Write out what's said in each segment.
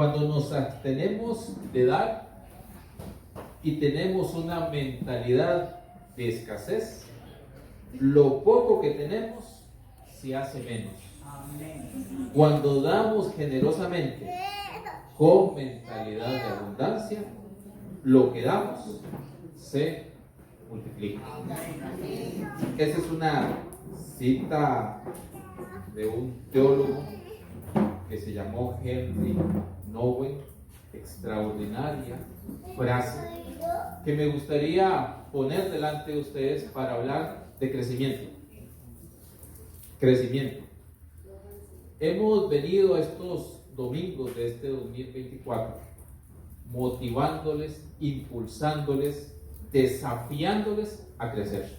Cuando nos abstenemos de dar y tenemos una mentalidad de escasez, lo poco que tenemos se hace menos. Cuando damos generosamente con mentalidad de abundancia, lo que damos se multiplica. Esa es una cita de un teólogo que se llamó Henry Nouwen, extraordinaria frase que me gustaría poner delante de ustedes para hablar de crecimiento. Crecimiento. Hemos venido estos domingos de este 2024 motivándoles, impulsándoles, desafiándoles a crecer.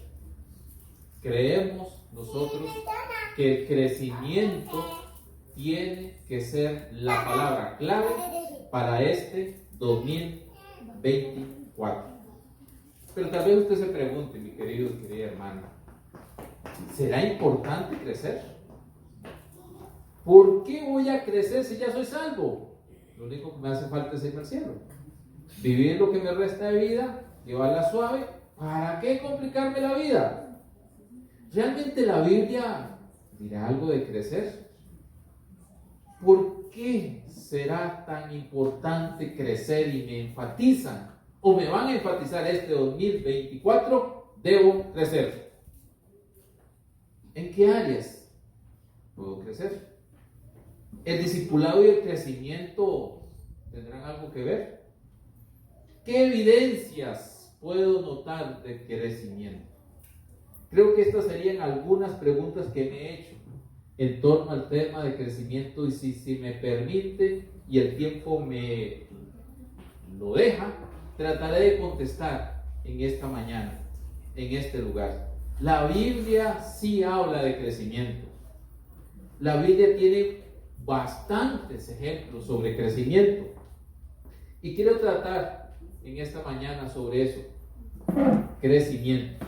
Creemos nosotros que el crecimiento tiene que ser la palabra clave para este 2024. Pero tal vez usted se pregunte, mi querido y querida hermana, ¿será importante crecer? ¿Por qué voy a crecer si ya soy salvo? Lo único que me hace falta es irme al cielo. Vivir lo que me resta de vida, llevarla suave. ¿Para qué complicarme la vida? ¿Realmente la Biblia dirá algo de crecer? ¿Por qué será tan importante crecer y me enfatizan o me van a enfatizar este 2024? Debo crecer. ¿En qué áreas puedo crecer? ¿El discipulado y el crecimiento tendrán algo que ver? ¿Qué evidencias puedo notar de crecimiento? Creo que estas serían algunas preguntas que me he hecho en torno al tema de crecimiento, y si me permite y el tiempo me lo deja, trataré de contestar en esta mañana, en este lugar. La Biblia sí habla de crecimiento. La Biblia tiene bastantes ejemplos sobre crecimiento y quiero tratar en esta mañana sobre eso. Crecimiento,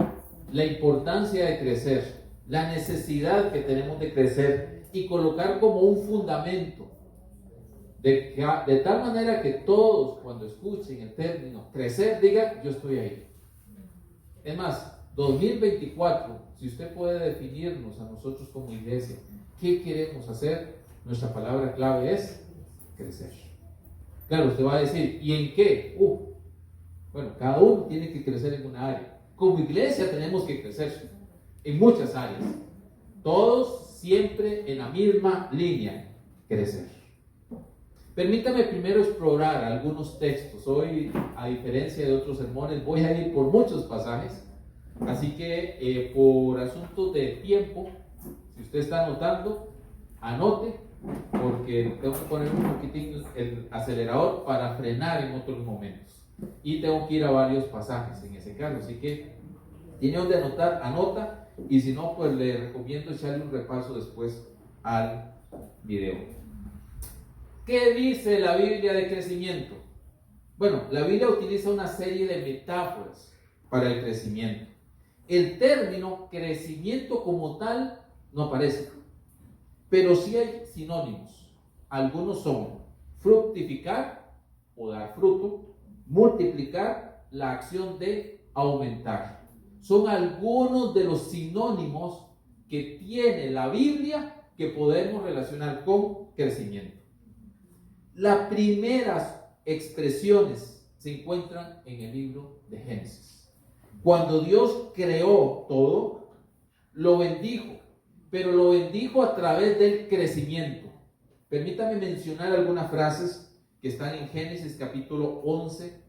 la importancia de crecer, la necesidad que tenemos de crecer y colocar como un fundamento de tal manera que todos, cuando escuchen el término crecer, digan: yo estoy ahí. Es más, 2024, si usted puede definirnos a nosotros como iglesia, ¿qué queremos hacer? Nuestra palabra clave es crecer. Claro, usted va a decir: ¿y en qué? Bueno, cada uno tiene que crecer en una área. Como iglesia tenemos que crecer en muchas áreas. Todos siempre en la misma línea: crecer. Permítame primero explorar algunos textos. Hoy, a diferencia de otros sermones, voy a ir por muchos pasajes. Así que por asuntos de tiempo, si usted está anotando, anote, porque tengo que poner un poquitín el acelerador para frenar en otros momentos. Y tengo que ir a varios pasajes en ese caso. Así que tiene donde anotar, anota, y si no, pues le recomiendo echarle un repaso después al video. ¿Qué dice la Biblia de crecimiento? Bueno, la Biblia utiliza una serie de metáforas para el crecimiento. El término crecimiento como tal no aparece, pero sí hay sinónimos. Algunos son fructificar o dar fruto, multiplicar, la acción de aumentar. Son algunos de los sinónimos que tiene la Biblia que podemos relacionar con crecimiento. Las primeras expresiones se encuentran en el libro de Génesis. Cuando Dios creó todo, lo bendijo, pero lo bendijo a través del crecimiento. Permítame mencionar algunas frases que están en Génesis capítulo 11,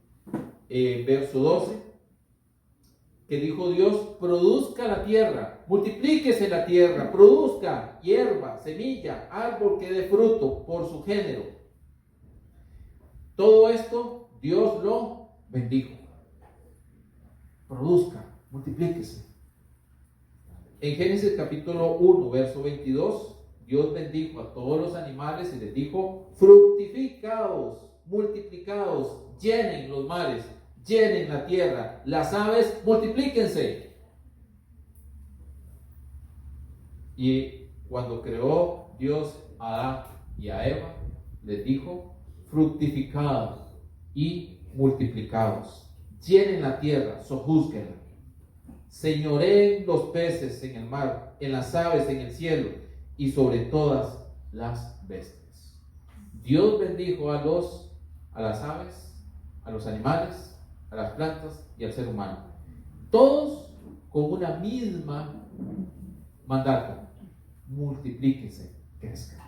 verso 12, que dijo Dios: produzca la tierra, multiplíquese la tierra, produzca hierba, semilla, árbol que dé fruto por su género. Todo esto Dios lo bendijo. Produzca, multiplíquese. En Génesis capítulo 1, verso 22, Dios bendijo a todos los animales y les dijo: fructificaos, multiplicaos, llenen los mares, llenen la tierra, las aves, multiplíquense. Y cuando creó Dios a Adán y a Eva, les dijo: fructificados y multiplicados. Llenen la tierra, sojúzguenla. Señoreen los peces en el mar, en las aves en el cielo y sobre todas las bestias. Dios bendijo a las aves, a los animales, a las plantas y al ser humano. Todos con una misma mandato: multiplíquense, crezcan.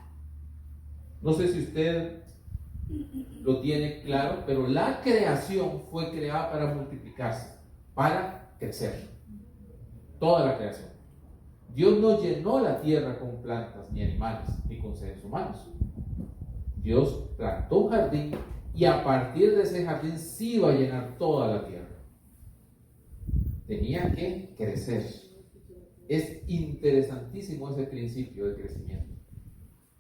No sé si usted lo tiene claro, pero la creación fue creada para multiplicarse, para crecer. Toda la creación. Dios no llenó la tierra con plantas ni animales ni con seres humanos. Dios plantó un jardín y a partir de ese jardín sí iba a llenar toda la tierra. Tenía que crecer. Es interesantísimo ese principio del crecimiento.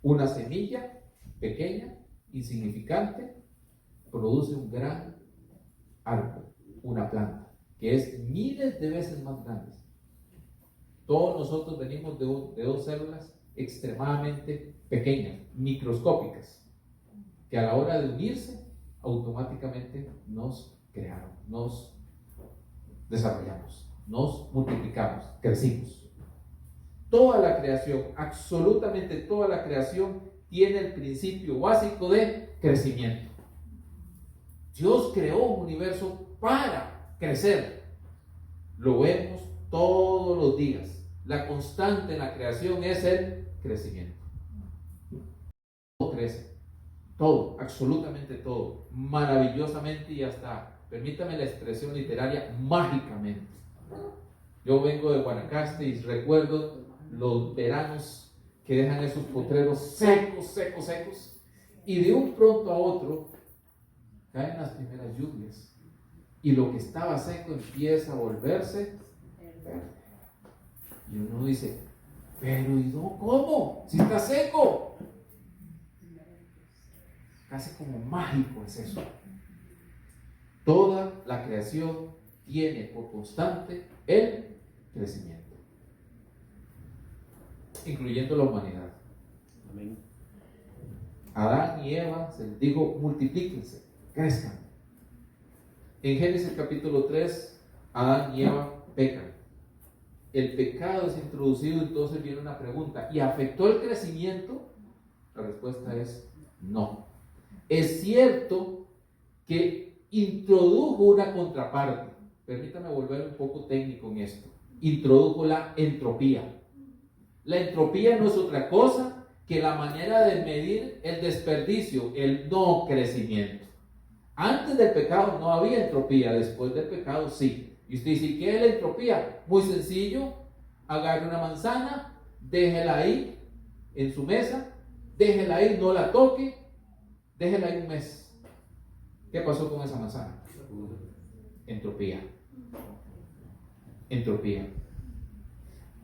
Una semilla pequeña, insignificante, produce un gran árbol, una planta, que es miles de veces más grande. Todos nosotros venimos de dos células extremadamente pequeñas, microscópicas, que a la hora de unirse, automáticamente nos crearon, nos desarrollamos, nos multiplicamos, crecimos. Toda la creación, absolutamente toda la creación, tiene el principio básico de crecimiento. Dios creó un universo para crecer. Lo vemos todos los días. La constante en la creación es el crecimiento. Todo crece. Todo, absolutamente todo. Maravillosamente y hasta, permítame la expresión literaria, mágicamente. Yo vengo de Guanacaste y recuerdo los veranos que dejan esos potreros secos, y de un pronto a otro caen las primeras lluvias y lo que estaba seco empieza a volverse verde. Y uno dice, pero ¿y no cómo? Si está seco. Casi como mágico es eso. Toda la creación tiene por constante el crecimiento, incluyendo la humanidad. Amén. Adán y Eva se les dijo: multiplíquense, crezcan. En Génesis capítulo 3, Adán y Eva pecan. El pecado es introducido, entonces viene una pregunta: ¿y afectó el crecimiento? La respuesta es no. Es cierto que introdujo una contraparte. Permítame volver un poco técnico en esto. Introdujo la entropía. La entropía no es otra cosa que la manera de medir el desperdicio, el no crecimiento. Antes del pecado no había entropía, después del pecado sí. Y usted dice, ¿qué es la entropía? Muy sencillo: agarre una manzana, déjela ahí en su mesa, déjela ahí, no la toque, déjela ahí un mes. ¿Qué pasó con esa manzana? Entropía. Entropía.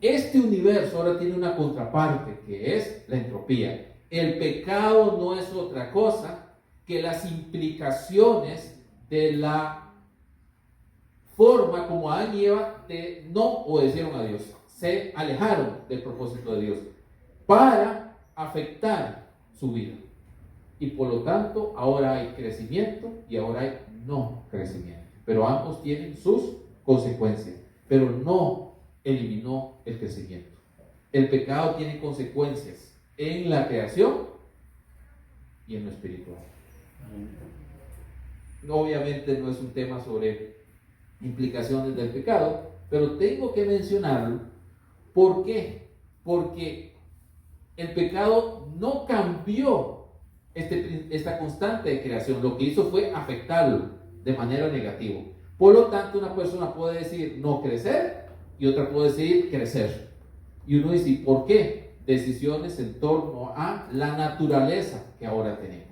Este universo ahora tiene una contraparte, que es la entropía. El pecado no es otra cosa que las implicaciones de la forma como Adán y Eva no obedecieron a Dios. Se alejaron del propósito de Dios para afectar su vida. Y por lo tanto, ahora hay crecimiento y ahora hay no crecimiento. Pero ambos tienen sus consecuencias. Pero no eliminó el crecimiento. El pecado tiene consecuencias en la creación y en lo espiritual. Obviamente no es un tema sobre implicaciones del pecado, pero tengo que mencionarlo. ¿Por qué? Porque el pecado no cambió esta constante de creación. Lo que hizo fue afectarlo de manera negativa. Por lo tanto, una persona puede decir no crecer y otra puede decir crecer. Y uno dice, ¿por qué? Decisiones en torno a la naturaleza que ahora tenemos.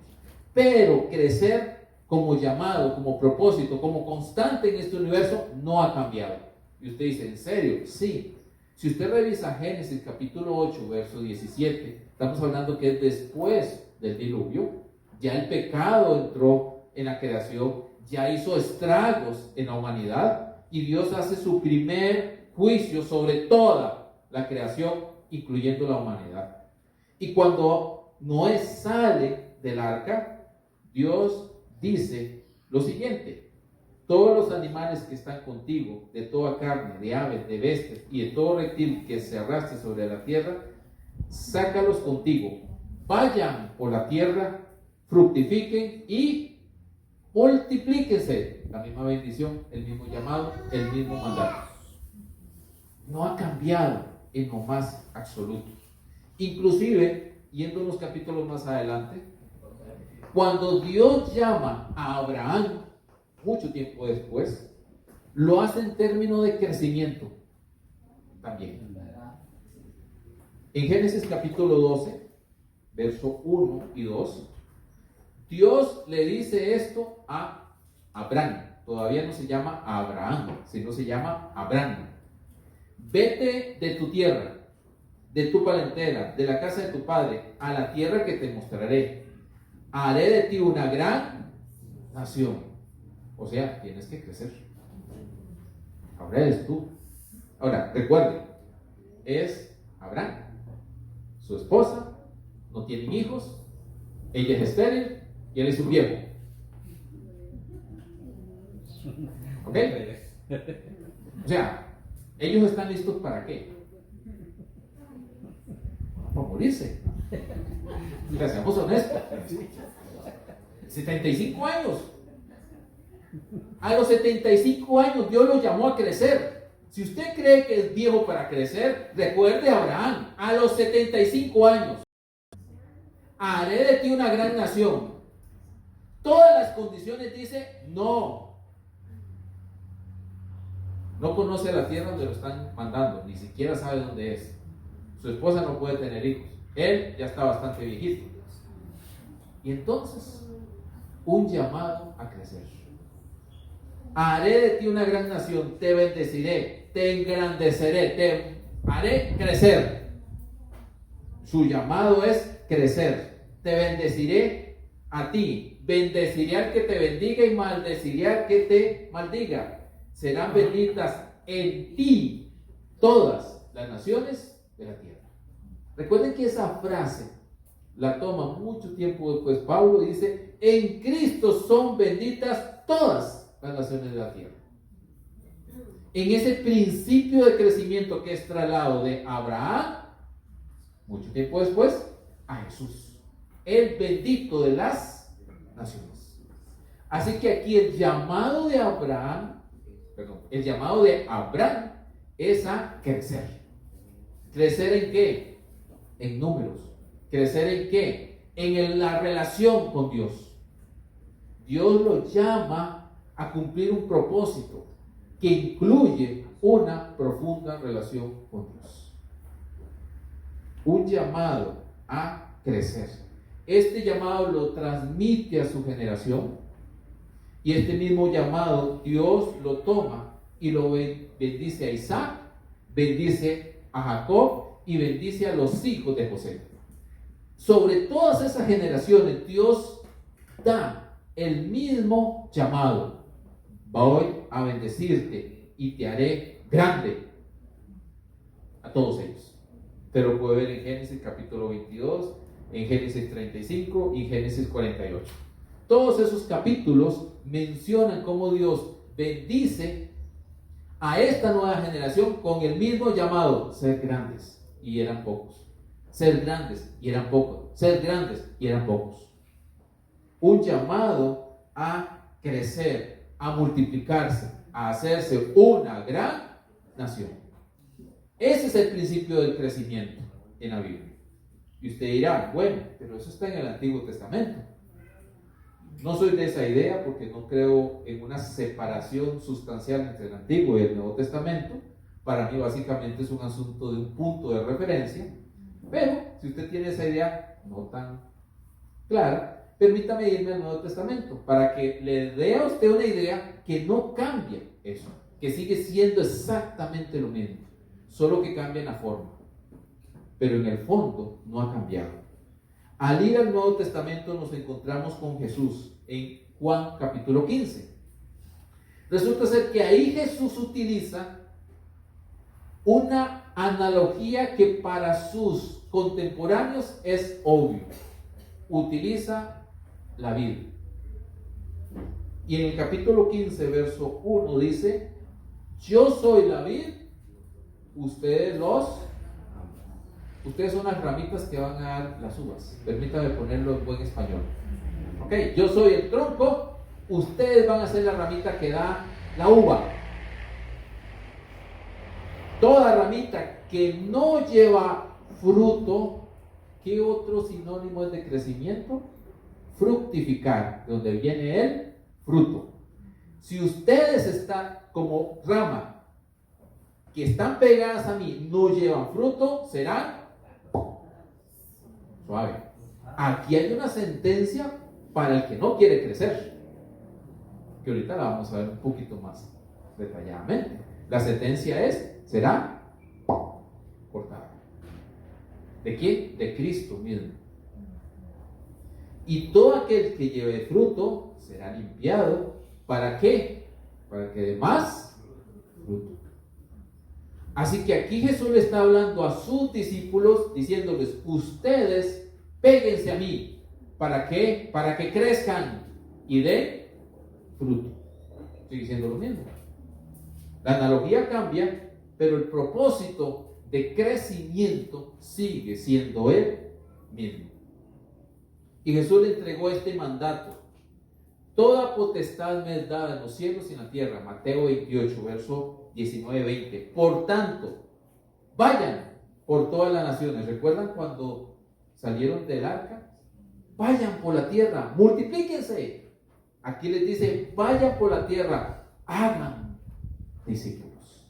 Pero crecer como llamado, como propósito, como constante en este universo no ha cambiado. Y usted dice, ¿en serio? Sí. Si usted revisa Génesis capítulo 8, verso 17, estamos hablando que es después del diluvio. Ya el pecado entró en la creación, ya hizo estragos en la humanidad y Dios hace su primer juicio sobre toda la creación, incluyendo la humanidad. Y cuando Noé sale del arca, Dios dice lo siguiente: todos los animales que están contigo, de toda carne, de aves, de bestias y de todo reptil que se arrastre sobre la tierra, sácalos contigo. Vayan por la tierra, fructifiquen y multiplíquense. La misma bendición, el mismo llamado, el mismo mandato. No ha cambiado en lo más absoluto. Inclusive, yendo unos capítulos más adelante, cuando Dios llama a Abraham, mucho tiempo después, lo hace en términos de crecimiento también. En Génesis capítulo 12, verso 1 y 2, Dios le dice esto a Abraham. Todavía no se llama Abraham, sino se llama Abraham. Vete de tu tierra, de tu parentela, de la casa de tu padre, a la tierra que te mostraré. Haré de ti una gran nación. O sea, tienes que crecer. Ahora eres tú. Ahora, recuerden, es Abraham. Su esposa, no tienen hijos, ella es estéril y él es un viejo. ¿Ok? O sea, ellos están listos ¿para qué? Para morirse. O sea, seamos honestos. 75 años. A los 75 años Dios lo llamó a crecer. Si usted cree que es viejo para crecer, recuerde a Abraham. A los 75 años. Haré de ti una gran nación. Todas las condiciones dice no. No conoce la tierra donde lo están mandando, ni siquiera sabe dónde es. Su esposa no puede tener hijos. Él ya está bastante viejito. Y entonces, un llamado a crecer. Haré de ti una gran nación, te bendeciré, te engrandeceré, te haré crecer. Su llamado es crecer. Te bendeciré a ti, bendeciré al que te bendiga y maldeciré al que te maldiga. Serán benditas en ti todas las naciones de la tierra. Recuerden que esa frase la toma mucho tiempo después Pablo y dice: en Cristo son benditas todas las naciones de la tierra. En ese principio de crecimiento que es trasladado de Abraham, mucho tiempo después, a Jesús, el bendito de las naciones. Así que aquí el llamado de Abraham es a crecer. ¿Crecer en qué? En números. ¿Crecer en qué? En la relación con Dios. Dios lo llama a cumplir un propósito que incluye una profunda relación con Dios. Un llamado a crecer. Este llamado lo transmite a su generación. Y este mismo llamado Dios lo toma y lo bendice a Isaac, bendice a Jacob y bendice a los hijos de José. Sobre todas esas generaciones Dios da el mismo llamado: voy a bendecirte y te haré grande. A todos ellos. Te lo puede ver en Génesis capítulo 22, en Génesis 35 y Génesis 48. Todos esos capítulos mencionan cómo Dios bendice a esta nueva generación con el mismo llamado: ser grandes, y eran pocos. Ser grandes, y eran pocos. Ser grandes, y eran pocos. Un llamado a crecer, a multiplicarse, a hacerse una gran nación. Ese es el principio del crecimiento en la Biblia. Y usted dirá: bueno, pero eso está en el Antiguo Testamento. No soy de esa idea porque no creo en una separación sustancial entre el Antiguo y el Nuevo Testamento. Para mí básicamente es un asunto de un punto de referencia. Pero si usted tiene esa idea no tan clara, permítame irme al Nuevo Testamento para que le dé a usted una idea que no cambia eso, que sigue siendo exactamente lo mismo, solo que cambia en la forma, pero en el fondo no ha cambiado. Al ir al Nuevo Testamento nos encontramos con Jesús en Juan capítulo 15. Resulta ser que ahí Jesús utiliza una analogía que para sus contemporáneos es obvio. Utiliza la vid. Y en el capítulo 15, verso 1 dice, yo soy la vid, ustedes son las ramitas que van a dar las uvas. Permítame ponerlo en buen español. Ok, yo soy el tronco, ustedes van a ser la ramita que da la uva. Toda ramita que no lleva fruto, ¿qué otro sinónimo es de crecimiento? Fructificar, de donde viene el fruto. Si ustedes están como rama que están pegadas a mí, no llevan fruto, serán suave. Aquí hay una sentencia para el que no quiere crecer, que ahorita la vamos a ver un poquito más detalladamente. La sentencia será cortada. ¿De quién? De Cristo mismo. Y todo aquel que lleve fruto será limpiado. ¿Para qué? Para que dé más fruto. Así que aquí Jesús le está hablando a sus discípulos, diciéndoles, ustedes péguense a mí. ¿Para qué? Para que crezcan y den fruto. Sigue siendo lo mismo. La analogía cambia, pero el propósito de crecimiento sigue siendo el mismo. Y Jesús le entregó este mandato. Toda potestad me es dada en los cielos y en la tierra. Mateo 28, verso 19-20. Por tanto, vayan por todas las naciones. ¿Recuerdan cuando salieron del arca? Vayan por la tierra, multiplíquense. Aquí les dice, vayan por la tierra, hagan discípulos.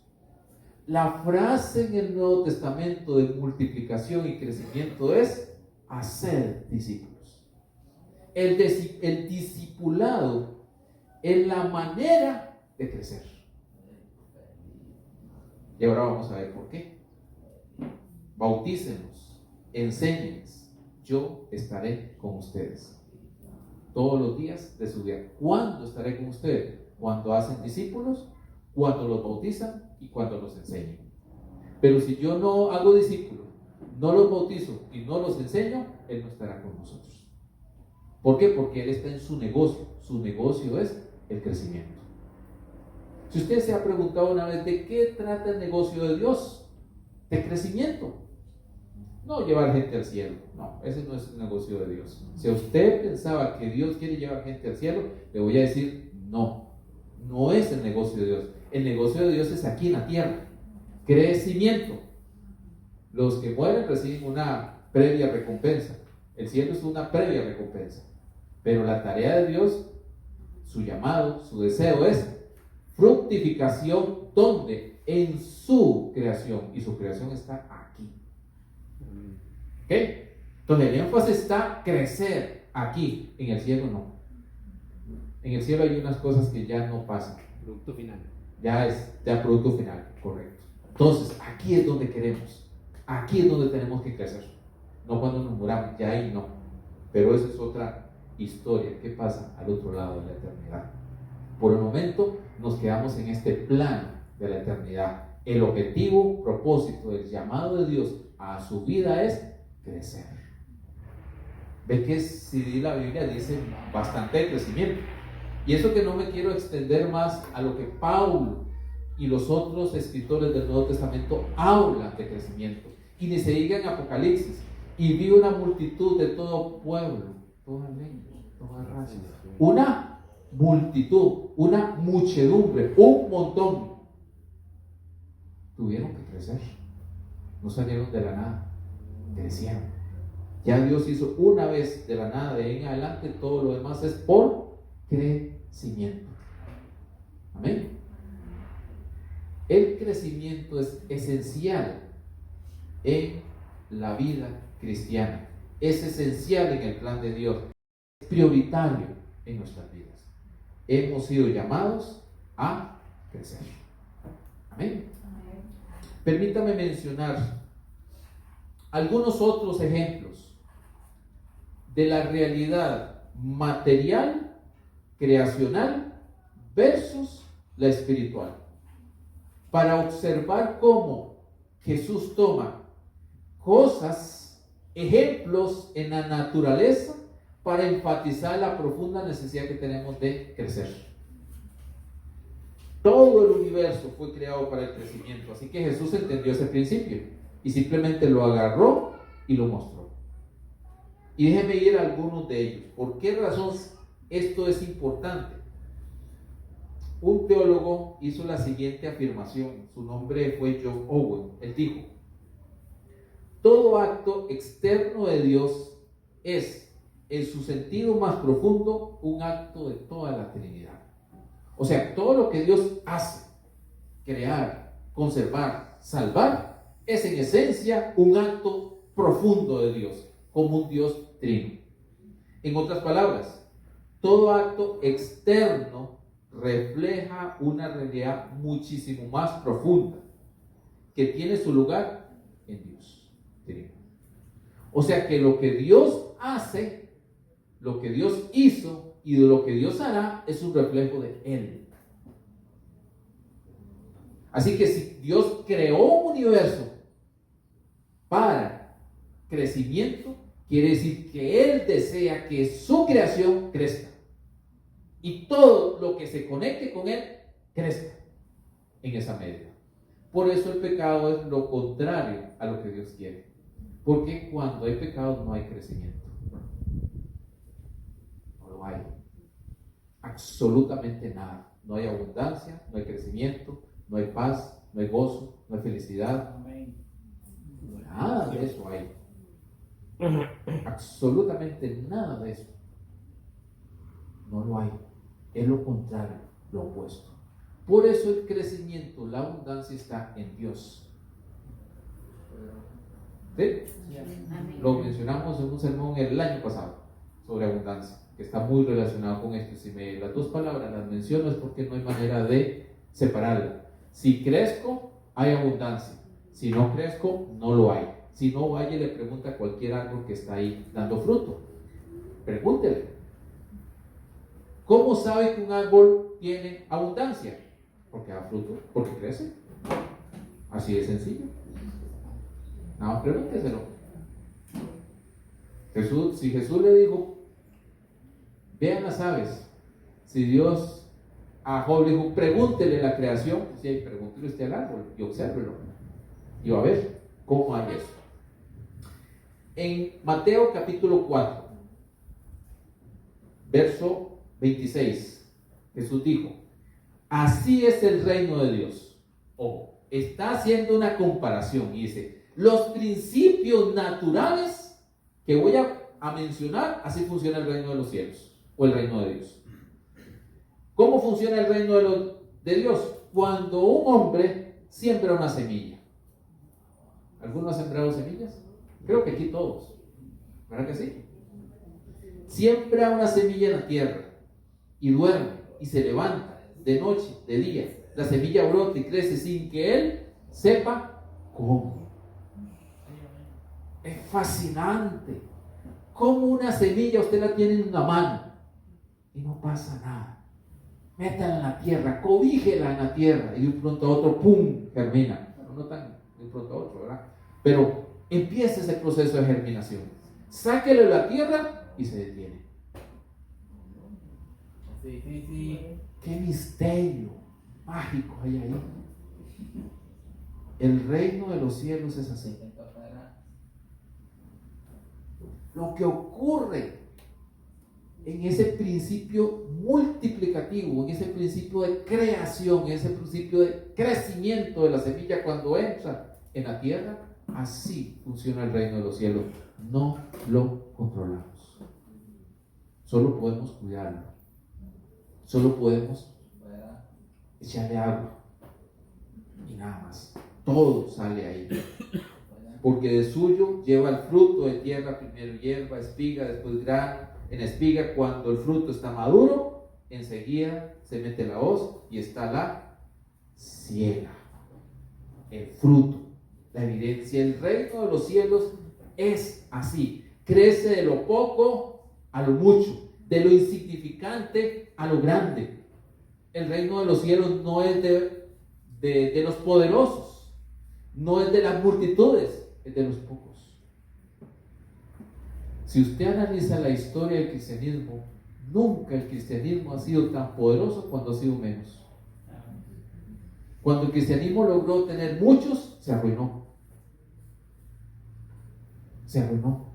La frase en el Nuevo Testamento de multiplicación y crecimiento es hacer discípulos. El discipulado es la manera de crecer. Y ahora vamos a ver por qué. Bautícenos, enséñenles, yo estaré con ustedes todos los días de su vida. ¿Cuándo estaré con ustedes? Cuando hacen discípulos, cuando los bautizan y cuando los enseñan. Pero si yo no hago discípulos, no los bautizo y no los enseño, Él no estará con nosotros. ¿Por qué? Porque Él está en su negocio. Su negocio es el crecimiento. Si usted se ha preguntado una vez, ¿de qué trata el negocio de Dios? De crecimiento. No llevar gente al cielo. No, ese no es el negocio de Dios. Si usted pensaba que Dios quiere llevar gente al cielo, le voy a decir, no. No es el negocio de Dios. El negocio de Dios es aquí en la tierra. Crecimiento. Los que mueren reciben una previa recompensa. El cielo es una previa recompensa. Pero la tarea de Dios, su llamado, su deseo es fructificación, donde en su creación, y su creación está aquí. ¿Ok? Entonces el énfasis está crecer aquí. En el cielo no. En el cielo hay unas cosas que ya no pasan. Producto final. Ya producto final, correcto. Entonces aquí es donde queremos. Aquí es donde tenemos que crecer. No cuando nos muramos, ya ahí no. Pero esa es otra historia. ¿Qué pasa al otro lado de la eternidad? Por el momento nos quedamos en este plano de la eternidad. El objetivo, propósito del llamado de Dios a su vida es crecer. Ve que si la Biblia dice bastante de crecimiento. Y eso que no me quiero extender más a lo que Pablo y los otros escritores del Nuevo Testamento hablan de crecimiento. Y ni se diga en Apocalipsis. Y vi una multitud de todo pueblo, toda lengua, toda raza. Una multitud, una muchedumbre, un montón. Tuvieron que crecer. No salieron de la nada, crecieron. Ya Dios hizo una vez de la nada, de ahí en adelante todo lo demás es por crecimiento. Amén. El crecimiento es esencial en la vida cristiana. Es esencial en el plan de Dios. Es prioritario en nuestras vidas. Hemos sido llamados a crecer. Amén. Permítame mencionar algunos otros ejemplos de la realidad material, creacional, versus la espiritual, para observar cómo Jesús toma cosas, ejemplos en la naturaleza, para enfatizar la profunda necesidad que tenemos de crecer. Todo el universo fue creado para el crecimiento, así que Jesús entendió ese principio y simplemente lo agarró y lo mostró. Y déjenme ir a algunos de ellos. ¿Por qué razón esto es importante? Un teólogo hizo la siguiente afirmación, su nombre fue John Owen. Él dijo: todo acto externo de Dios es, en su sentido más profundo, un acto de toda la Trinidad. O sea, todo lo que Dios hace, crear, conservar, salvar, es en esencia un acto profundo de Dios, como un Dios trino. En otras palabras, todo acto externo refleja una realidad muchísimo más profunda, que tiene su lugar en Dios trino. O sea que lo que Dios hace, lo que Dios hizo y de lo que Dios hará es un reflejo de Él. Así que si Dios creó un universo para crecimiento, quiere decir que Él desea que su creación crezca y todo lo que se conecte con Él crezca en esa medida. Por eso el pecado es lo contrario a lo que Dios quiere, porque cuando hay pecado no hay crecimiento. No lo hay. Absolutamente nada. No hay abundancia, no hay crecimiento, no hay paz, no hay gozo, no hay felicidad. Nada de eso hay. Absolutamente nada de eso. No lo hay. Es lo contrario, lo opuesto. Por eso el crecimiento, la abundancia está en Dios. ¿Sí? Lo mencionamos en un sermón el año pasado sobre abundancia, que está muy relacionado con esto. Si las dos palabras las menciono es porque no hay manera de separarla. Si crezco, hay abundancia. Si no crezco, no lo hay. Si no, vaya y le pregunta a cualquier árbol que está ahí dando fruto. Pregúntele. ¿Cómo sabe que un árbol tiene abundancia? Porque da fruto, porque crece. Así de sencillo. Nada más pregúnteselo. Si Jesús le dijo, vean las aves, si Dios a Job le dijo, pregúntele la creación, sí, pregúntele usted al árbol y obsérvelo y va a ver cómo hay eso. En Mateo capítulo 4, verso 26, Jesús dijo, así es el reino de Dios. Ojo, está haciendo una comparación y dice, los principios naturales que voy a mencionar, así funciona el reino de los cielos o el reino de Dios. ¿Cómo funciona el reino de Dios? Cuando un hombre siembra una semilla. ¿Alguno ha sembrado semillas? Creo que aquí todos. ¿Verdad que sí? Siembra una semilla en la tierra y duerme y se levanta de noche, de día. La semilla brota y crece sin que él sepa cómo. Es fascinante. Como una semilla usted la tiene en una mano y no pasa nada. Métala en la tierra, cobíjela en la tierra y de un pronto a otro, ¡pum!, germina. Bueno, no tan de un pronto a otro, ¿verdad? Pero empieza ese proceso de germinación. Sáquelo de la tierra y se detiene. Sí. Qué misterio mágico hay ahí. El reino de los cielos es así. Lo que ocurre en ese principio multiplicativo, en ese principio de creación, en ese principio de crecimiento de la semilla cuando entra en la tierra, así funciona el reino de los cielos. No lo controlamos. Solo podemos cuidarlo. Solo podemos echarle agua y nada más. Todo sale ahí. Porque de suyo lleva el fruto de tierra, primero hierba, espiga, después grano. En espiga, cuando el fruto está maduro, enseguida se mete la hoz y está la siega. El fruto, la evidencia. El reino de los cielos es así. Crece de lo poco a lo mucho, de lo insignificante a lo grande. El reino de los cielos no es de los poderosos, no es de las multitudes, es de los pocos. Si usted analiza la historia del cristianismo, nunca el cristianismo ha sido tan poderoso cuando ha sido menos. Cuando el cristianismo logró tener muchos, se arruinó. Se arruinó.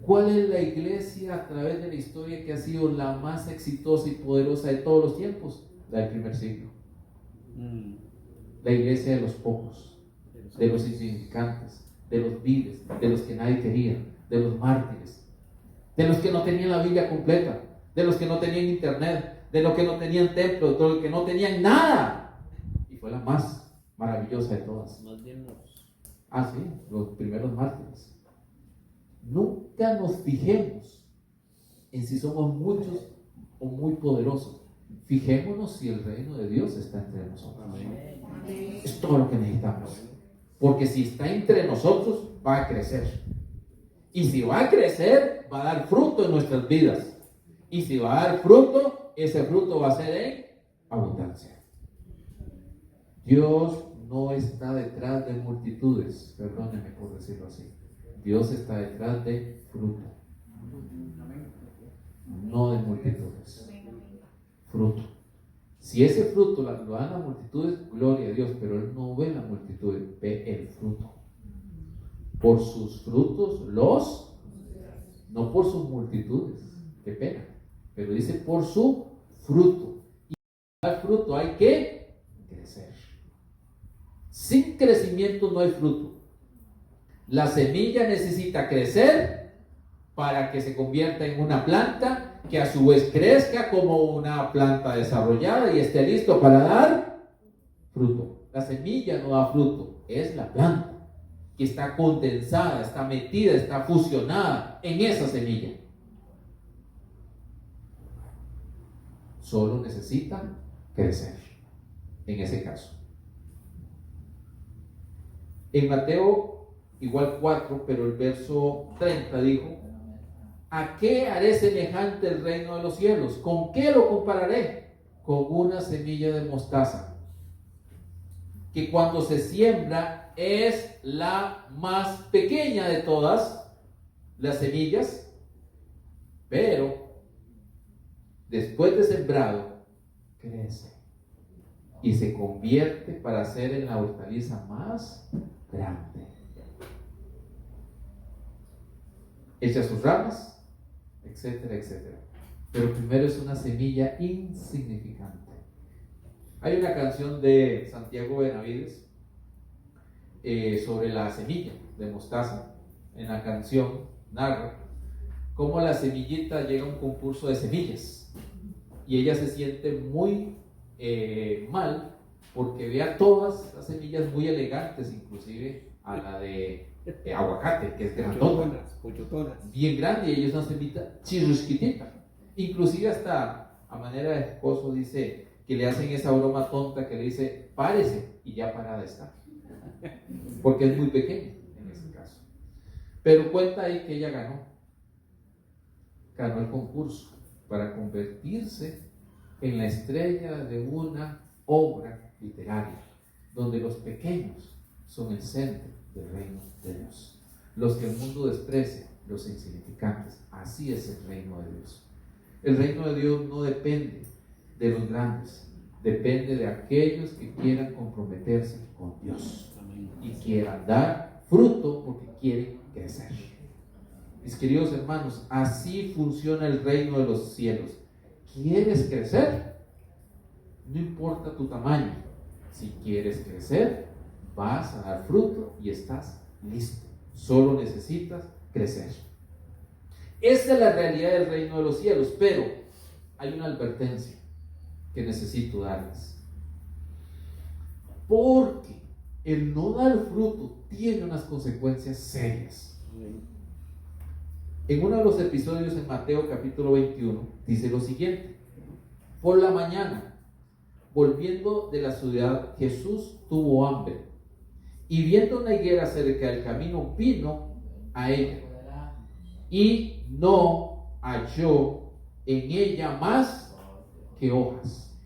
¿Cuál es la iglesia a través de la historia que ha sido la más exitosa y poderosa de todos los tiempos? La del primer siglo. La iglesia de los pocos, de los insignificantes, de los viles, de los que nadie quería, de los mártires, de los que no tenían la Biblia completa, de los que no tenían internet, de los que no tenían templo, de los que no tenían nada. Y fue la más maravillosa de todas. Sí, los primeros mártires. Nunca nos fijemos en si somos muchos o muy poderosos. Fijémonos si el reino de Dios está entre nosotros. Amén. Es todo lo que necesitamos. Porque si está entre nosotros, va a crecer. Y si va a crecer, va a dar fruto en nuestras vidas. Y si va a dar fruto, ese fruto va a ser en abundancia. Dios no está detrás de multitudes, perdónenme por decirlo así. Dios está detrás de fruto, no de multitudes. Fruto. Si ese fruto lo dan las multitudes, gloria a Dios, pero Él no ve la multitud, ve el fruto. Por sus frutos no por sus multitudes, qué pena, pero dice por su fruto. Y para dar fruto hay que crecer. Sin crecimiento no hay fruto. La semilla necesita crecer para que se convierta en una planta que a su vez crezca como una planta desarrollada y esté listo para dar fruto. La semilla no da fruto, es la planta que está condensada, está metida, está fusionada en esa semilla. Solo necesita crecer, en ese caso. En Mateo igual 4, pero el verso 30 dijo: ¿a qué haré semejante el reino de los cielos? ¿Con qué lo compararé? Con una semilla de mostaza, que cuando se siembra es la más pequeña de todas las semillas, pero después de sembrado crece y se convierte para ser en la hortaliza más grande. Echa sus ramas, etcétera, etcétera. Pero primero es una semilla insignificante. Hay una canción de Santiago Benavides sobre la semilla de mostaza. En la canción narra cómo la semillita llega a un concurso de semillas y ella se siente muy mal porque ve a todas las semillas muy elegantes, inclusive a la de aguacate, que es grandota, bien grande, y ella es una semillita chirrusquitita. Inclusive hasta a manera de esposo dice que le hacen esa broma tonta que le dice párese, y ya parada está, porque es muy pequeña en ese caso. Pero cuenta ahí que ella ganó el concurso para convertirse en la estrella de una obra literaria donde los pequeños son el centro del reino de Dios, los que el mundo desprecia, los insignificantes. Así es el reino de Dios. El reino de Dios no depende de los grandes, depende de aquellos que quieran comprometerse con Dios y quieran dar fruto porque quieren crecer. Mis queridos hermanos, así funciona el reino de los cielos. ¿Quieres crecer? No importa tu tamaño. Si quieres crecer, vas a dar fruto y estás listo. Solo necesitas crecer. Esta es la realidad del reino de los cielos, pero hay una advertencia que necesito darles. Porque el no dar fruto tiene unas consecuencias serias. En uno de los episodios en Mateo capítulo 21 dice lo siguiente: por la mañana, volviendo de la ciudad, Jesús tuvo hambre, y viendo una higuera cerca del camino, vino a ella, y no halló en ella más que hojas,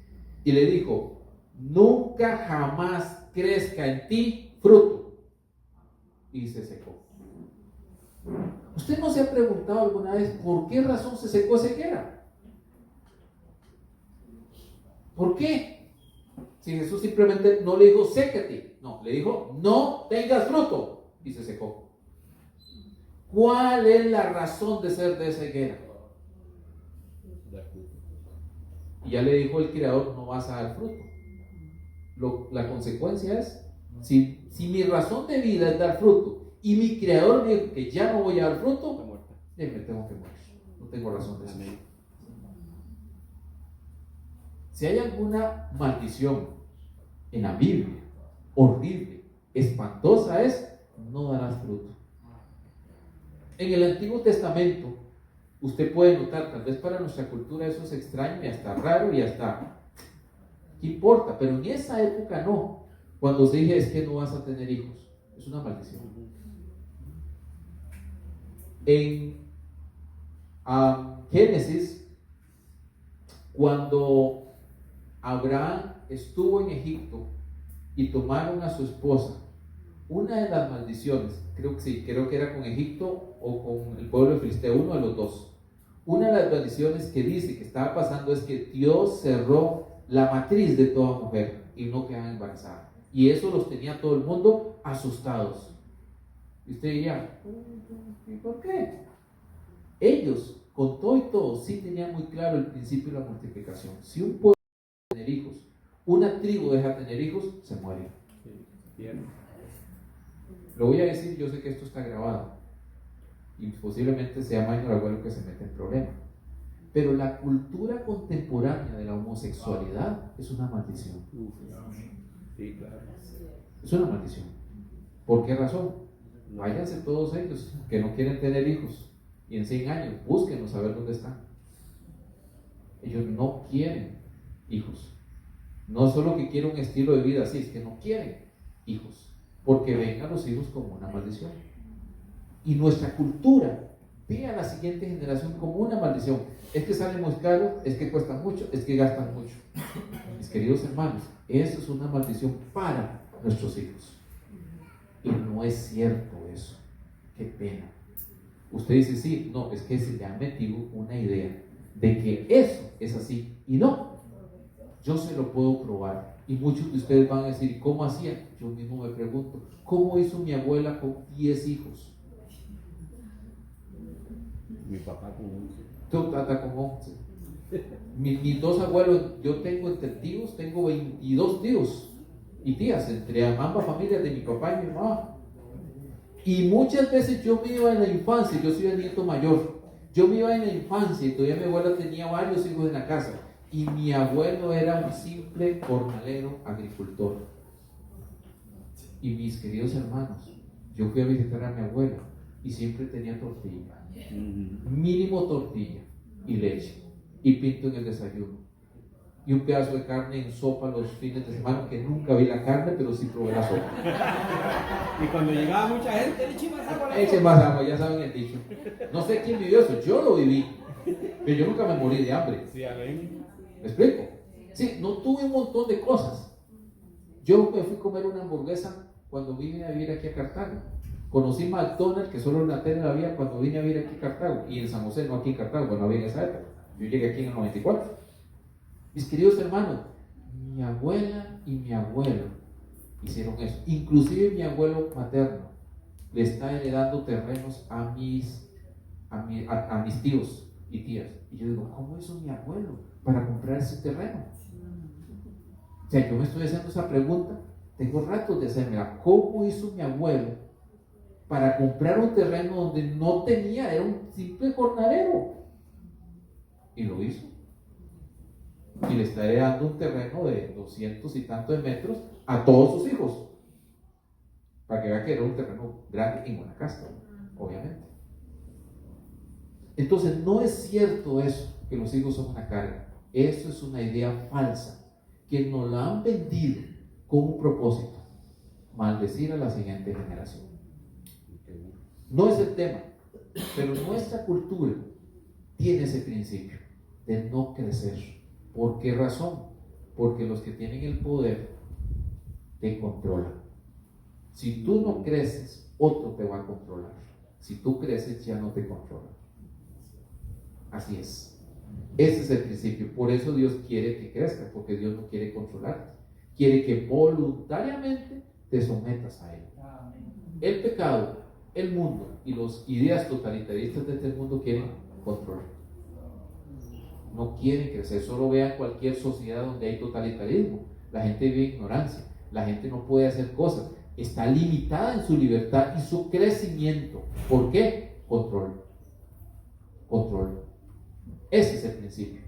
y le dijo: nunca jamás crezca en ti fruto. Y se secó. ¿Usted no se ha preguntado alguna vez por qué razón se secó esa higuera? ¿Por qué? Si Jesús simplemente no le dijo sécate, no, le dijo no tengas fruto y se secó. ¿Cuál es la razón de ser de esa higuera? Y ya le dijo el Creador, no vas a dar fruto. La consecuencia es, si mi razón de vida es dar fruto y mi Creador me dijo que ya no voy a dar fruto, me tengo que morir. No tengo razón de ser. Si hay alguna maldición en la Biblia, horrible, espantosa, es no darás fruto. En el Antiguo Testamento, usted puede notar, tal vez para nuestra cultura eso es extraño y hasta raro y hasta, ¿qué importa? Pero en esa época no. Cuando se dije es que no vas a tener hijos, es una maldición. En Génesis, cuando Abraham estuvo en Egipto y tomaron a su esposa, una de las maldiciones, creo que era con Egipto o con el pueblo de Filisteo, uno de los dos. Una de las maldiciones que dice que estaba pasando es que Dios cerró la matriz de toda mujer y no quedaban embarazadas. Y eso los tenía todo el mundo asustados. Y usted diría, ¿y por qué? Ellos, con todo y todo, sí tenían muy claro el principio de la multiplicación. Si un pueblo deja de tener hijos, una tribu deja de tener hijos, se muere. Lo voy a decir, yo sé que esto está grabado y posiblemente sea Maño el abuelo que se mete en problemas, pero la cultura contemporánea de la homosexualidad es una maldición. Sí, claro. Es una maldición. ¿Por qué razón? Váyanse todos ellos que no quieren tener hijos y en 100 años búsquenlos a ver dónde están. Ellos no quieren hijos. No solo que quieren un estilo de vida así, es que no quieren hijos, porque ven a los hijos como una maldición. Y nuestra cultura ve a la siguiente generación como una maldición. Es que sale muy caro, es que cuesta mucho, es que gastan mucho. Mis queridos hermanos, eso es una maldición para nuestros hijos. Y no es cierto eso. Qué pena. Usted dice, sí, no, es que se le ha metido una idea de que eso es así. Y no, yo se lo puedo probar. Y muchos de ustedes van a decir, ¿cómo hacía? Yo mismo me pregunto, ¿cómo hizo mi abuela con 10 hijos? Mi papá con 11. Tu tata con 11. Mis dos abuelos, yo tengo entre tíos, tengo 22 tíos y tías, entre ambas familias de mi papá y mi mamá. Y muchas veces yo me iba en la infancia, yo soy el nieto mayor, yo me iba en la infancia y todavía mi abuela tenía varios hijos en la casa. Y mi abuelo era un simple jornalero agricultor. Y mis queridos hermanos, yo fui a visitar a mi abuela y siempre tenía tortilla. Mínimo tortilla y leche y pinto en el desayuno y un pedazo de carne en sopa los fines de semana, que nunca vi la carne pero sí probé la sopa. Y cuando llegaba mucha gente, le eché más agua. Eche más agua, ya saben el dicho. No sé quién vivió eso, yo lo viví, pero yo nunca me morí de hambre. Sí, amén. ¿Me explico? Sí, no tuve un montón de cosas. Yo me fui a comer una hamburguesa cuando vine a vivir aquí a Cartago. Conocí McDonald's, que solo en la tele había cuando vine a vivir aquí a Cartago, y en San José, no aquí en Cartago, cuando había en esa época. Yo llegué aquí en el 94. Mis queridos hermanos, mi abuela y mi abuelo hicieron eso. Inclusive mi abuelo materno le está heredando terrenos a mis tíos y tías. Y yo digo, ¿cómo hizo mi abuelo para comprar ese terreno? O sea, yo me estoy haciendo esa pregunta, tengo ratos de hacérmela. ¿Cómo hizo mi abuelo para comprar un terreno donde no tenía, era un simple jornalero? Y lo hizo. Y le está heredando un terreno de 200 y tantos de metros a todos sus hijos. Para que vea que era un terreno grande en Guanacaste, obviamente. Entonces, no es cierto eso, que los hijos son una carga. Eso es una idea falsa, que nos la han vendido con un propósito: maldecir a la siguiente generación. No es el tema, pero nuestra cultura tiene ese principio de no crecer. ¿Por qué razón? Porque los que tienen el poder te controlan. Si tú no creces, otro te va a controlar. Si tú creces, ya no te controlan. Así es. Ese es el principio. Por eso Dios quiere que crezcas, porque Dios no quiere controlarte. Quiere que voluntariamente te sometas a Él. El pecado, el mundo y las ideas totalitaristas de este mundo quieren control. No quieren crecer. Solo vean cualquier sociedad donde hay totalitarismo. La gente vive en ignorancia. La gente no puede hacer cosas. Está limitada en su libertad y su crecimiento. ¿Por qué? Control. Control. Ese es el principio.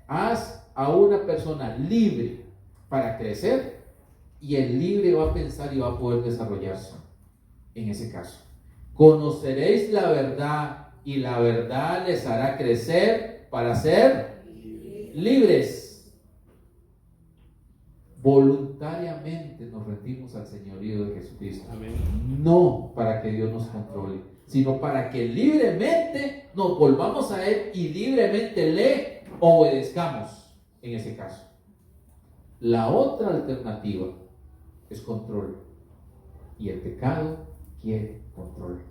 Haz a una persona libre para crecer y el libre va a pensar y va a poder desarrollarse. En ese caso, conoceréis la verdad y la verdad les hará crecer para ser libres. Voluntariamente nos rendimos al señorío de Jesucristo. Amén. No para que Dios nos controle, sino para que libremente nos volvamos a Él y libremente le obedezcamos en ese caso. La otra alternativa es control. Y el pecado quiere control.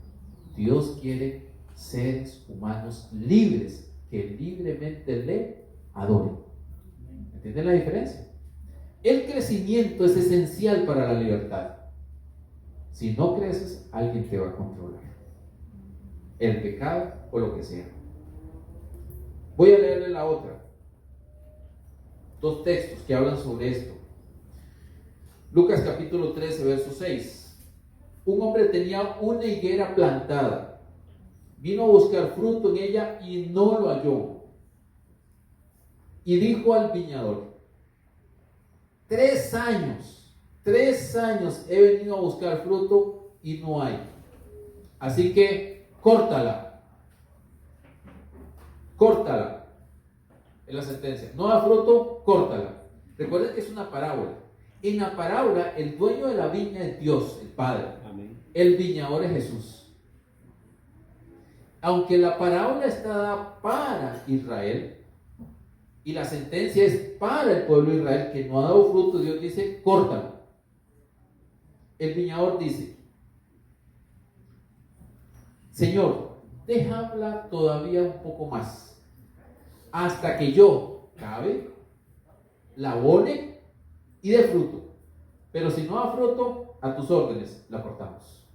Dios quiere seres humanos libres que libremente le adoren. ¿Entienden la diferencia? El crecimiento es esencial para la libertad. Si no creces, alguien te va a controlar. El pecado o lo que sea. Voy a leerle la otra. 2 textos que hablan sobre esto. Lucas capítulo 13, verso 6. Un hombre tenía una higuera plantada. Vino a buscar fruto en ella y no lo halló. Y dijo al viñador: 3 años he venido a buscar fruto y no hay. Así que córtala. Córtala. Es la sentencia. No da fruto, córtala. Recuerden que es una parábola. En la parábola, el dueño de la viña es Dios, el Padre. Amén. El viñador es Jesús. Aunque la parábola está dada para Israel y la sentencia es para el pueblo de Israel que no ha dado fruto, Dios dice: córtalo. El viñador dice: Señor, déjala todavía un poco más, hasta que yo cabe, la abone y dé fruto. Pero si no da fruto, a tus órdenes la cortamos.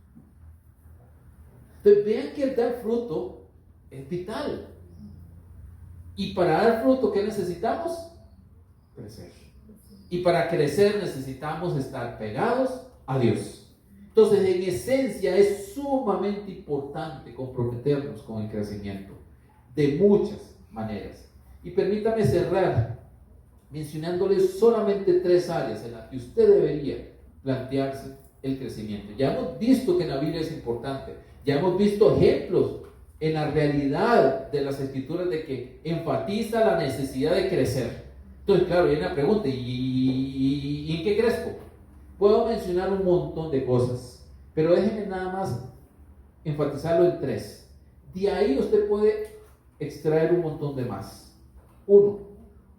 Entonces vean que el dar fruto es vital. Y para dar fruto, ¿qué necesitamos? Crecer. Y para crecer necesitamos estar pegados a Dios. Entonces, en esencia, es sumamente importante comprometernos con el crecimiento de muchas maneras. Y permítame cerrar mencionándoles solamente 3 áreas en las que usted debería plantearse el crecimiento. Ya hemos visto que en la Biblia es importante. Ya hemos visto ejemplos en la realidad de las Escrituras de que enfatiza la necesidad de crecer. Entonces, claro, viene la pregunta: ¿y en qué crezco? Puedo mencionar un montón de cosas, pero déjenme nada más enfatizarlo en 3. De ahí usted puede extraer un montón de más. 1.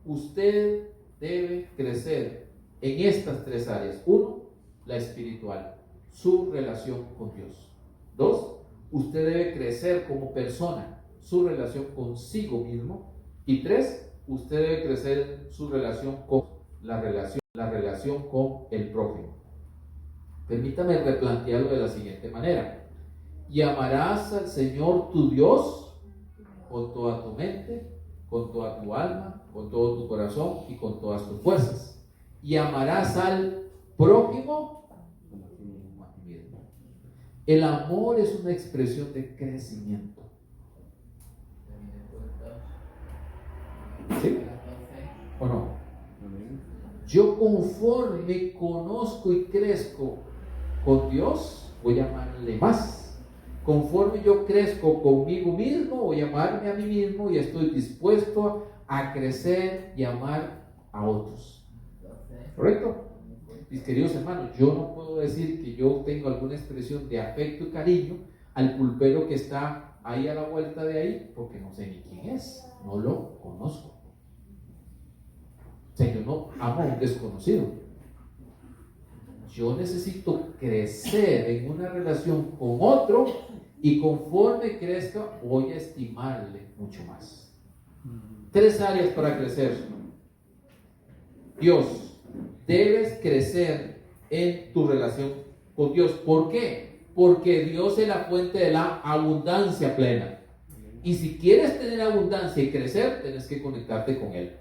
Usted debe crecer en estas 3 áreas. 1. La espiritual, su relación con Dios. 2. Usted debe crecer como persona, su relación consigo mismo. Y 3. Usted debe crecer su relación con la relación con el prójimo. Permítame replantearlo de la siguiente manera: y amarás al Señor tu Dios con toda tu mente, con toda tu alma, con todo tu corazón y con todas tus fuerzas. Y amarás al prójimo como a ti mismo. El amor es una expresión de crecimiento. ¿Sí? ¿O no? Yo, conforme conozco y crezco con Dios, voy a amarle más. Conforme yo crezco conmigo mismo, voy a amarme a mí mismo y estoy dispuesto a crecer y amar a otros. ¿Correcto? Mis queridos hermanos, yo no puedo decir que yo tengo alguna expresión de afecto y cariño al pulpero que está ahí a la vuelta de ahí, porque no sé ni quién es, no lo conozco. O sea, yo no amo a un desconocido. Yo necesito crecer en una relación con otro Y conforme crezca, voy a estimarle mucho más. 3 áreas para crecer. Dios, debes crecer en tu relación con Dios. ¿Por qué? Porque Dios es la fuente de la abundancia plena. Y si quieres tener abundancia y crecer, tienes que conectarte con Él.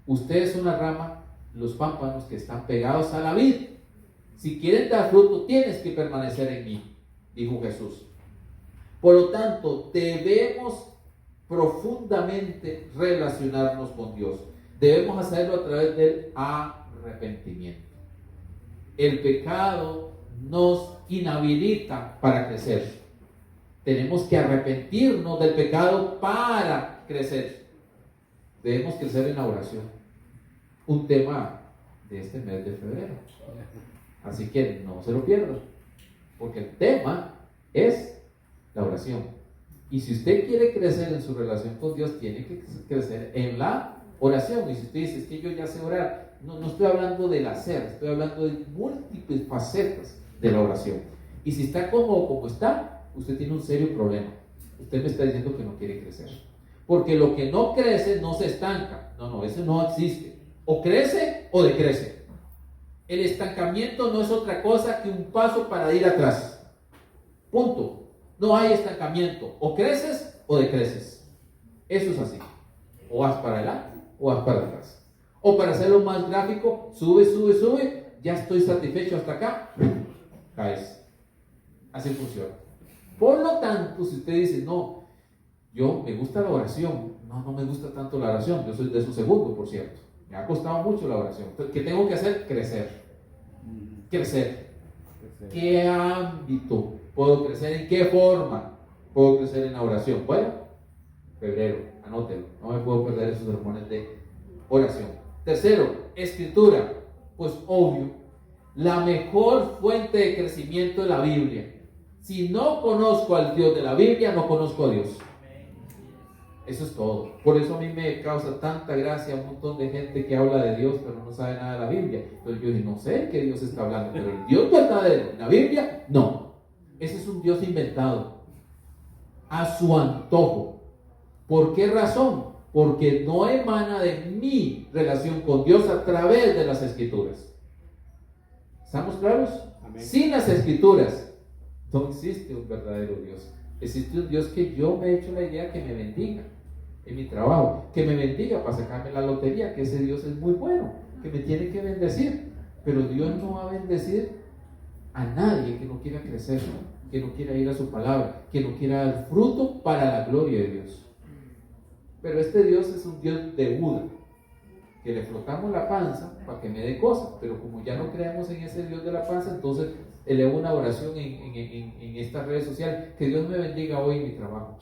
Usted es una rama, los pámpanos que están pegados a la vid. Si quieren dar fruto, tienes que permanecer en mí, dijo Jesús. Por lo tanto, debemos profundamente relacionarnos con Dios. Debemos hacerlo a través del arrepentimiento. El pecado nos inhabilita para crecer. Tenemos que arrepentirnos del pecado para crecer. Debemos crecer en la oración. Un tema de este mes de febrero. Así que no se lo pierdan. Porque el tema es la oración. Y si usted quiere crecer en su relación con Dios, tiene que crecer en la oración. Y si usted dice, es que yo ya sé orar, no estoy hablando del hacer, estoy hablando de múltiples facetas de la oración. Y si está como está, usted tiene un serio problema. Usted me está diciendo que no quiere crecer. Porque lo que no crece no se estanca. No, eso no existe. O crece o decrece. El estancamiento no es otra cosa que un paso para ir atrás. Punto. No hay estancamiento. O creces o decreces. Eso es así. O vas para adelante o vas para atrás. O para hacerlo más gráfico, sube. Ya estoy satisfecho hasta acá. Caes. Así funciona. Por lo tanto, si usted dice, no, yo me gusta la oración. No me gusta tanto la oración. Yo soy de su segundo, por cierto. Me ha costado mucho la oración. Entonces, ¿qué tengo que hacer? Crecer. ¿Qué ámbito puedo crecer? ¿En qué forma puedo crecer en la oración? Bueno, febrero, anótelo. No me puedo perder esos sermones de oración. Tercero, escritura. Pues obvio, la mejor fuente de crecimiento es la Biblia. Si no conozco al Dios de la Biblia, no conozco a Dios. Eso es todo. Por eso a mí me causa tanta gracia un montón de gente que habla de Dios pero no sabe nada de la Biblia. Entonces yo dije, no sé qué Dios está hablando, pero el Dios verdadero en la Biblia, no. Ese es un Dios inventado a su antojo. ¿Por qué razón? Porque no emana de mi relación con Dios a través de las Escrituras. ¿Estamos claros? Amén. Sin las Escrituras no existe un verdadero Dios. Existe un Dios que yo me he hecho la idea que me bendiga en mi trabajo, que me bendiga para sacarme la lotería, que ese Dios es muy bueno, que me tiene que bendecir. Pero Dios no va a bendecir a nadie que no quiera crecer, que no quiera ir a su palabra, que no quiera dar fruto para la gloria de Dios. Pero este Dios es un Dios de Buda, que le flotamos la panza para que me dé cosas, pero como ya no creemos en ese Dios de la panza, entonces elevo una oración en estas redes sociales, que Dios me bendiga hoy en mi trabajo.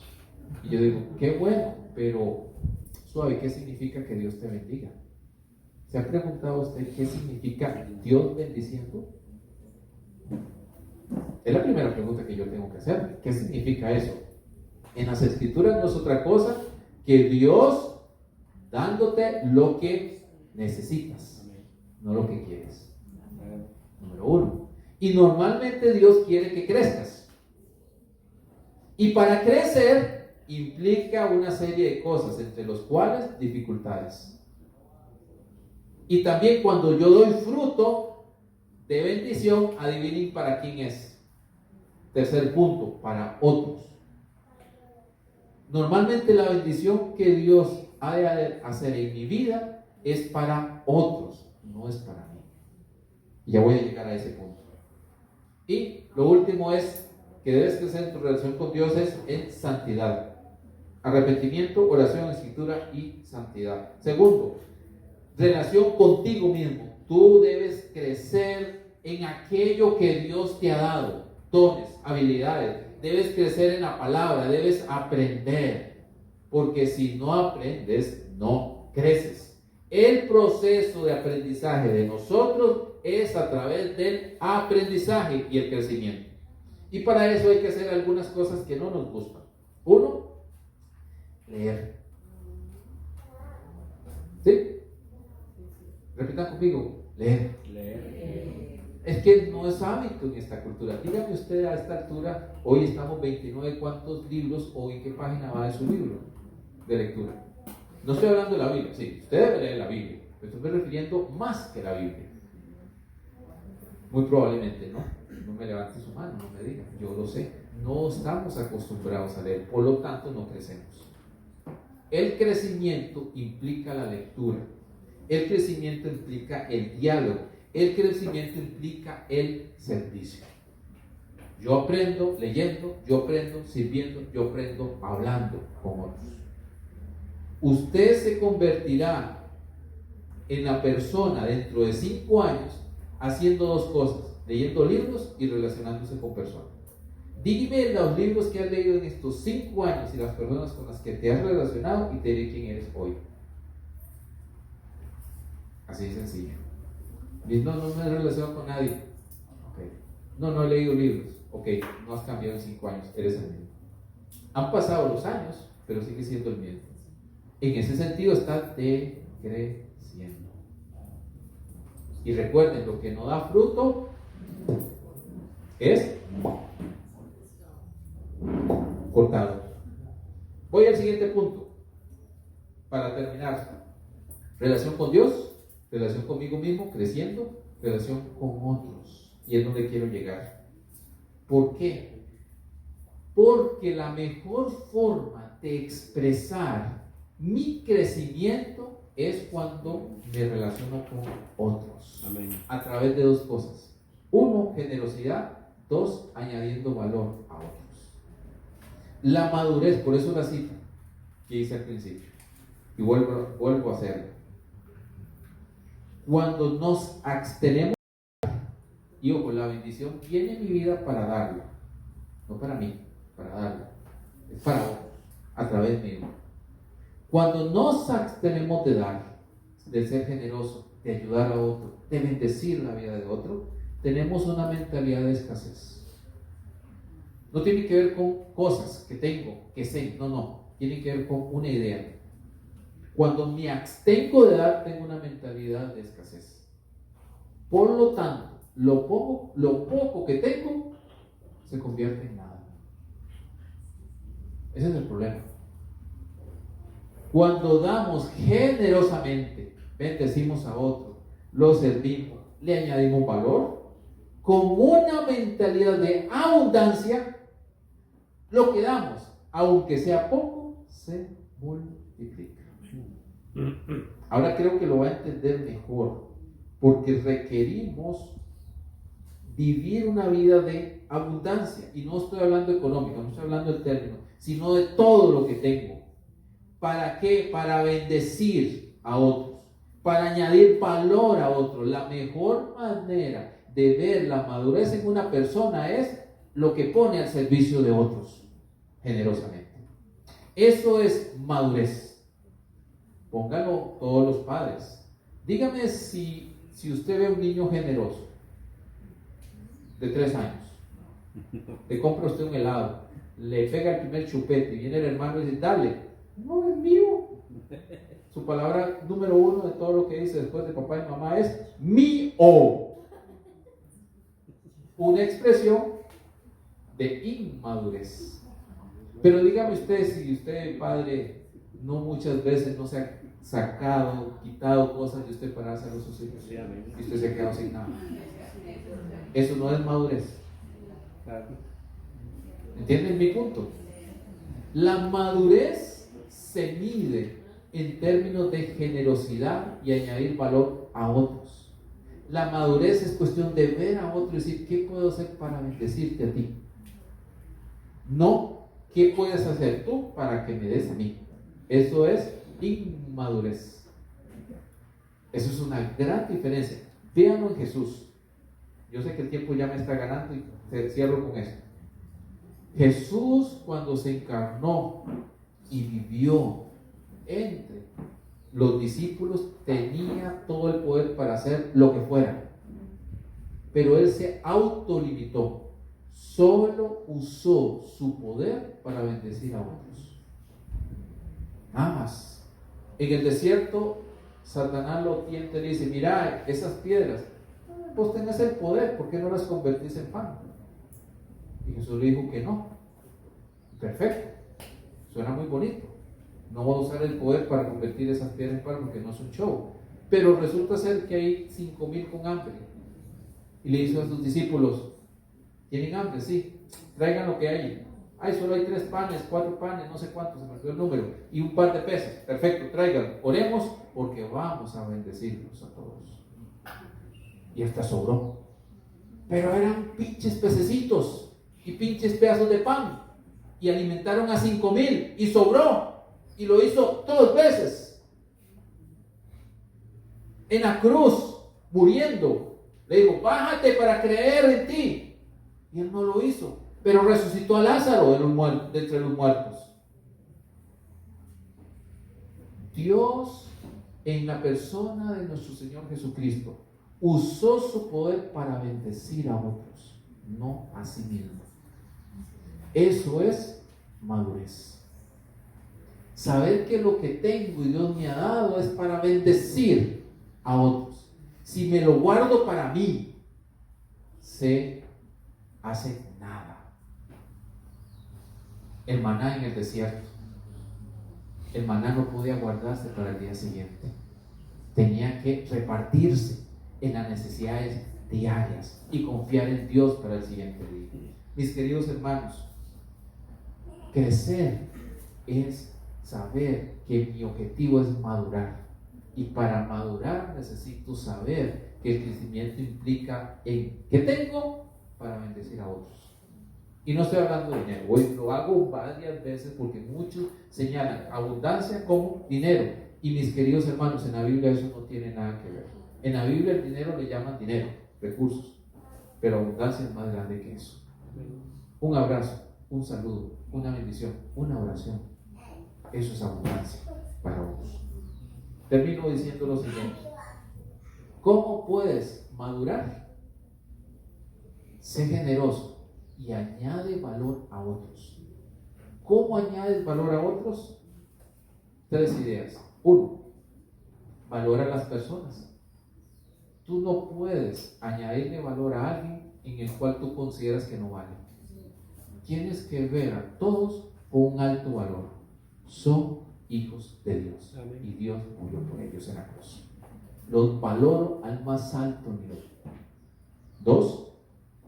Y yo digo, qué bueno, pero suave, ¿qué significa que Dios te bendiga? ¿Se ha preguntado usted qué significa Dios bendiciendo? Es la primera pregunta que yo tengo que hacer. ¿Qué significa eso? En las Escrituras no es otra cosa que Dios dándote lo que necesitas, no lo que quieres. Número 1. Y normalmente Dios quiere que crezcas. Y para crecer implica una serie de cosas, entre los cuales dificultades. Y también cuando yo doy fruto de bendición, adivinen para quién es. Tercer punto, para otros. Normalmente la bendición que Dios ha de hacer en mi vida es para otros, no es para mí. Y ya voy a llegar a ese punto. Y lo último es que debes crecer en tu relación con Dios es en santidad. Arrepentimiento, oración, escritura y santidad. Segundo, relación contigo mismo. Tú debes crecer en aquello que Dios te ha dado, dones, habilidades. Debes crecer en la palabra, debes aprender, porque si no aprendes, no creces. El proceso de aprendizaje de nosotros es a través del aprendizaje y el crecimiento. Y para eso hay que hacer algunas cosas que no nos gustan. 1, leer. ¿Sí? Repitan conmigo, leer. que no es hábito en esta cultura. Dígame usted a esta altura, hoy estamos 29, ¿cuántos libros o en qué página va de su libro de lectura? No estoy hablando de la Biblia, sí, usted debe leer la Biblia, pero estoy refiriendo más que la Biblia. Muy probablemente, ¿no? No me levante su mano, no me diga, yo lo sé. No estamos acostumbrados a leer, por lo tanto no crecemos. El crecimiento implica la lectura, el crecimiento implica el diálogo, el crecimiento implica el servicio. Yo aprendo leyendo, yo aprendo sirviendo, yo aprendo hablando con otros. Usted se convertirá en la persona dentro de 5 años haciendo 2 cosas, leyendo libros y relacionándose con personas. Dime los libros que has leído en estos 5 años y las personas con las que te has relacionado y te diré quién eres hoy. Así de sencillo. No me he relacionado con nadie. Okay. No he leído libros. Ok, no has cambiado en 5 años, eres el mismo. Han pasado los años, pero sigue siendo el mismo. En ese sentido está decreciendo. Y recuerden, lo que no da fruto es cortado. Voy al siguiente punto. Para terminar, relación con Dios, relación conmigo mismo, creciendo, relación con otros. Y es donde quiero llegar. ¿Por qué? Porque la mejor forma de expresar mi crecimiento es cuando me relaciono con otros. Amén. A través de 2 cosas. 1, generosidad. 2, añadiendo valor a otros. La madurez, por eso la cita que hice al principio. Y vuelvo a hacerlo. Cuando nos abstenemos, y ojo, la bendición viene en mi vida para darla. No para mí, para darla. Es para otros, a través mío. Cuando nos abstenemos de dar, de ser generoso, de ayudar a otro, de bendecir la vida de otro, tenemos una mentalidad de escasez. No tiene que ver con cosas que tengo, que sé, no. Tiene que ver con una idea. Cuando me abstengo de dar, tengo una mentalidad de escasez. Por lo tanto, lo poco que tengo se convierte en nada. Ese es el problema. Cuando damos generosamente, bendecimos a otro, lo servimos, le añadimos valor, con una mentalidad de abundancia, lo que damos, aunque sea poco, se multiplica. Ahora creo que lo va a entender mejor, porque requerimos vivir una vida de abundancia, y no estoy hablando económico, no estoy hablando del término, sino de todo lo que tengo. ¿Para qué? Para bendecir a otros, para añadir valor a otros. La mejor manera de ver la madurez en una persona es lo que pone al servicio de otros, generosamente. Eso es madurez. Pónganlo todos los padres. Dígame si usted ve a un niño generoso de 3 años, le compra usted un helado, le pega el primer chupete y viene el hermano y dice, dale. No, es mío. Su palabra número 1 de todo lo que dice después de papá y mamá es mío. Una expresión de inmadurez. Pero dígame usted si usted, padre, no muchas veces no se ha sacado, quitado cosas de usted para hacer a sus hijos. Y usted se ha quedado sin nada. Eso no es madurez. ¿Entienden mi punto? La madurez se mide en términos de generosidad y añadir valor a otros. La madurez es cuestión de ver a otro y decir, ¿qué puedo hacer para bendecirte a ti? No, ¿qué puedes hacer tú para que me des a mí? Eso es inmadurez. Eso es una gran diferencia. Véanlo en Jesús. Yo sé que el tiempo ya me está ganando y cierro con esto. Jesús, cuando se encarnó y vivió entre los discípulos, tenía todo el poder para hacer lo que fuera, pero él se autolimitó, solo usó su poder para bendecir a otros, nada más. En el desierto, Satanás lo tienta y le dice, mira, esas piedras, vos tenés el poder, ¿por qué no las convertís en pan? Y Jesús le dijo que no. Perfecto, suena muy bonito. No voy a usar el poder para convertir esas piedras en pan porque no es un show. Pero resulta ser que hay 5,000 con hambre. Y le dijo a sus discípulos: ¿tienen hambre? Sí, traigan lo que hay. Ay, solo hay 3 panes, 4 panes, no sé cuántos, se me olvidó el número, y un par de peces. Perfecto, traigan. Oremos porque vamos a bendecirlos a todos. Y hasta sobró. Pero eran pinches pececitos y pinches pedazos de pan. Y alimentaron a 5,000 y sobró. Y lo hizo 2 veces. En la cruz, muriendo, le dijo: bájate para creer en ti. Y él no lo hizo, pero resucitó a Lázaro de entre los muertos. Dios, en la persona de nuestro Señor Jesucristo, usó su poder para bendecir a otros, no a sí mismo. Eso es madurez. Saber que lo que tengo y Dios me ha dado es para bendecir a otros. Si me lo guardo para mí, se hace nada. El maná en el desierto. El maná no podía guardarse para el día siguiente. Tenía que repartirse en las necesidades diarias y confiar en Dios para el siguiente día. Mis queridos hermanos, crecer es saber que mi objetivo es madurar. Y para madurar necesito saber que el crecimiento implica en ¿qué tengo? Para bendecir a otros. Y no estoy hablando de dinero, hoy lo hago varias veces porque muchos señalan abundancia como dinero. Y mis queridos hermanos, en la Biblia eso no tiene nada que ver. En la Biblia el dinero le llaman dinero, recursos, pero abundancia es más grande que eso. Un abrazo, un saludo, una bendición, una oración, eso es abundancia para vos. Termino diciendo lo siguiente: ¿cómo puedes madurar? Sé generoso y añade valor a otros. ¿Cómo añades valor a otros? 3 ideas. 1. Valora a las personas. Tú no puedes añadirle valor a alguien en el cual tú consideras que no vale. Tienes que ver a todos con un alto valor. Son hijos de Dios. Amén. Y Dios murió por ellos en la cruz. Los valoro al más alto nivel. 2.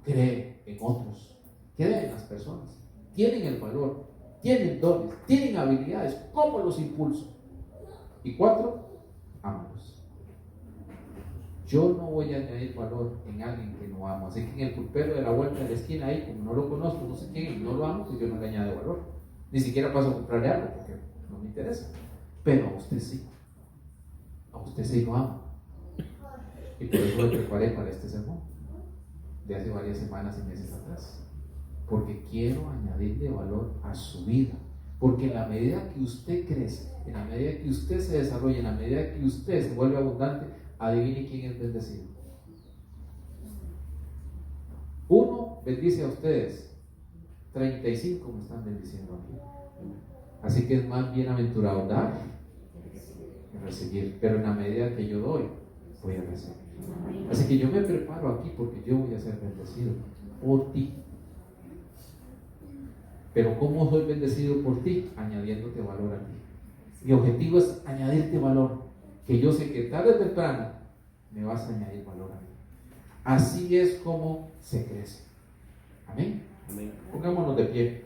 Cree en otros. Cree en las personas. Tienen el valor, tienen dones, tienen habilidades. ¿Cómo los impulso? Y 4. Ámalos. Yo no voy a añadir valor en alguien que no amo. Así que en el pulpero de la vuelta de la esquina ahí, como no lo conozco, no sé quién, y no lo amo, pues yo no le añado valor. Ni siquiera paso a comprarle algo porque no me interesa. Pero a usted sí. A usted sí lo amo. Y por eso lo preparé para este sermón de hace varias semanas y meses atrás. Porque quiero añadirle valor a su vida. Porque en la medida que usted crece, en la medida que usted se desarrolla, en la medida que usted se vuelve abundante, adivine quién es bendecido. 1 bendice a ustedes, 35 me están bendiciendo aquí. Así que es más bienaventurado dar que recibir. Pero en la medida que yo doy, voy a recibir. Así que yo me preparo aquí porque yo voy a ser bendecido por ti. Pero ¿cómo soy bendecido por ti? Añadiéndote valor a ti. Mi objetivo es añadirte valor, que yo sé que tarde o temprano me vas a añadir valor a mí. Así es como se crece. Amén. Amén. Pongámonos de pie.